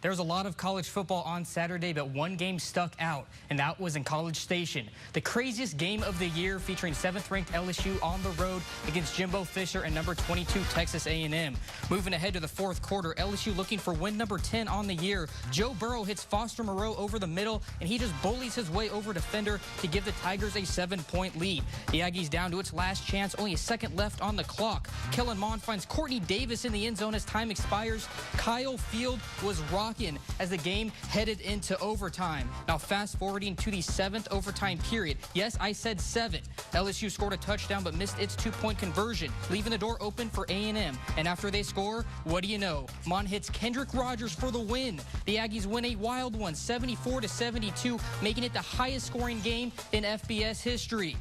There was a lot of college football on Saturday, but one game stuck out, and that was in College Station. The craziest game of the year, featuring 7th-ranked LSU on the road against Jimbo Fisher and number 22 Texas A&M. Moving ahead to the fourth quarter, LSU looking for win number 10 on the year. Joe Burrow hits Foster Moreau over the middle, and he just bullies his way over defender to give the Tigers a 7-point lead. The Aggies down to its last chance, only a second left on the clock. Kellen Mond finds Courtney Davis in the end zone as time expires. Kyle Field was rocking as the game headed into overtime. Now fast forwarding to the 7th overtime period. Yes, I said 7. LSU scored a touchdown but missed its 2-point conversion, leaving the door open for A&M. And after they score, what do you know? Mond hits Kendrick Rogers for the win. The Aggies win a wild one, 74-72, making it the highest scoring game in FBS history.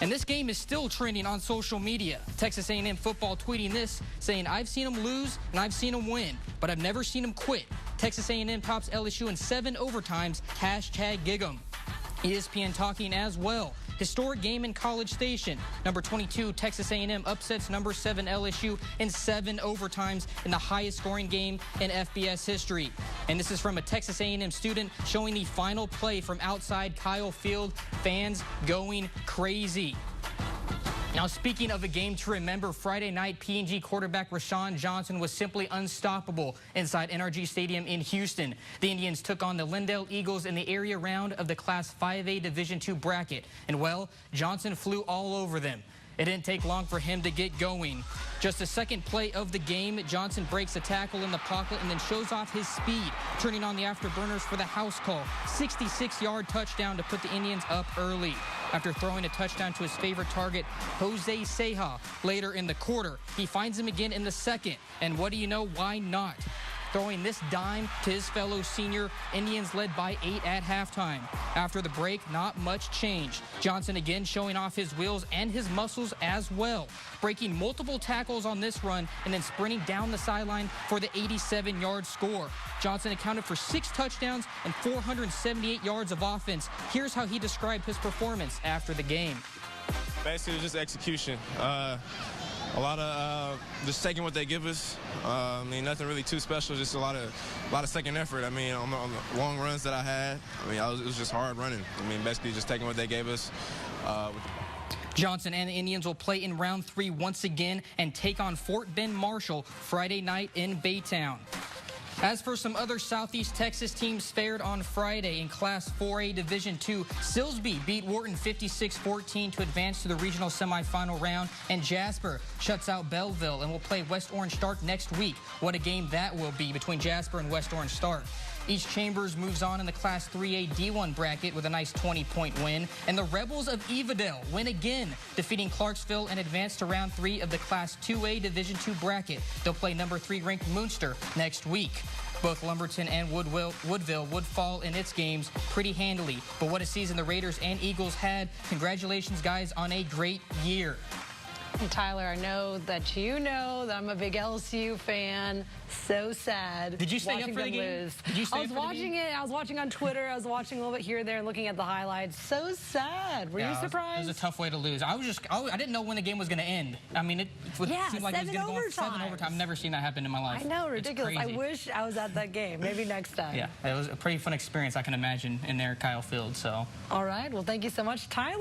And this game is still trending on social media. Texas A&M football tweeting this, saying, "I've seen them lose and I've seen them win, but I've never seen them quit. Texas A&M tops LSU in 7 overtimes, #Gig'em." ESPN talking as well. Historic game in College Station. Number 22 Texas A&M upsets number 7 LSU in 7 overtimes in the highest scoring game in FBS history. And this is from a Texas A&M student showing the final play from outside Kyle Field. Fans going crazy. Now, speaking of a game to remember, Friday night, P&G quarterback Roschon Johnson was simply unstoppable inside NRG Stadium in Houston. The Indians took on the Lindale Eagles in the area round of the Class 5A Division II bracket. And, well, Johnson flew all over them. It didn't take long for him to get going. Just the second play of the game, Johnson breaks a tackle in the pocket and then shows off his speed, turning on the afterburners for the house call. 66-yard touchdown to put the Indians up early. After throwing a touchdown to his favorite target, Jose Ceja, later in the quarter, he finds him again in the second. And what do you know? Why not? Throwing this dime to his fellow senior, Indians led by 8 at halftime. After the break, not much change. Johnson again showing off his wheels and his muscles as well, breaking multiple tackles on this run and then sprinting down the sideline for the 87-yard score. Johnson accounted for 6 touchdowns and 478 yards of offense. Here's how he described his performance after the game. Basically, it was just execution. A lot of just taking what they give us. I mean, nothing really too special. Just a lot of second effort. I mean, on the long runs that I had, I mean, it was just hard running. I mean, basically just taking what they gave us. Johnson and the Indians will play in round 3 once again and take on Fort Bend Marshall Friday night in Baytown. As for some other Southeast Texas teams fared on Friday in Class 4A Division II, Silsbee beat Wharton 56-14 to advance to the regional semifinal round, and Jasper shuts out Belleville and will play West Orange Stark next week. What a game that will be between Jasper and West Orange Stark. East Chambers moves on in the Class 3A D1 bracket with a nice 20-point win. And the Rebels of Evadale win again, defeating Clarksville and advance to round 3 of the Class 2A Division II bracket. They'll play number 3 ranked Munster next week. Both Lumberton and Woodville would fall in its games pretty handily. But what a season the Raiders and Eagles had. Congratulations, guys, on a great year. And Tyler, I know that you know that I'm a big LSU fan. So sad. Did you stay up for the game? Did you stay I was watching it. I was watching on Twitter. I was watching a little bit here and there and looking at the highlights. So sad. Were you surprised? It was a tough way to lose. I didn't know when the game was going to end. I mean, it seemed like it was going to go 7 overtime. I've never seen that happen in my life. I know, ridiculous. I wish I was at that game. Maybe next time. Yeah, it was a pretty fun experience, I can imagine, in there at Kyle Field. So. All right. Well, thank you so much, Tyler.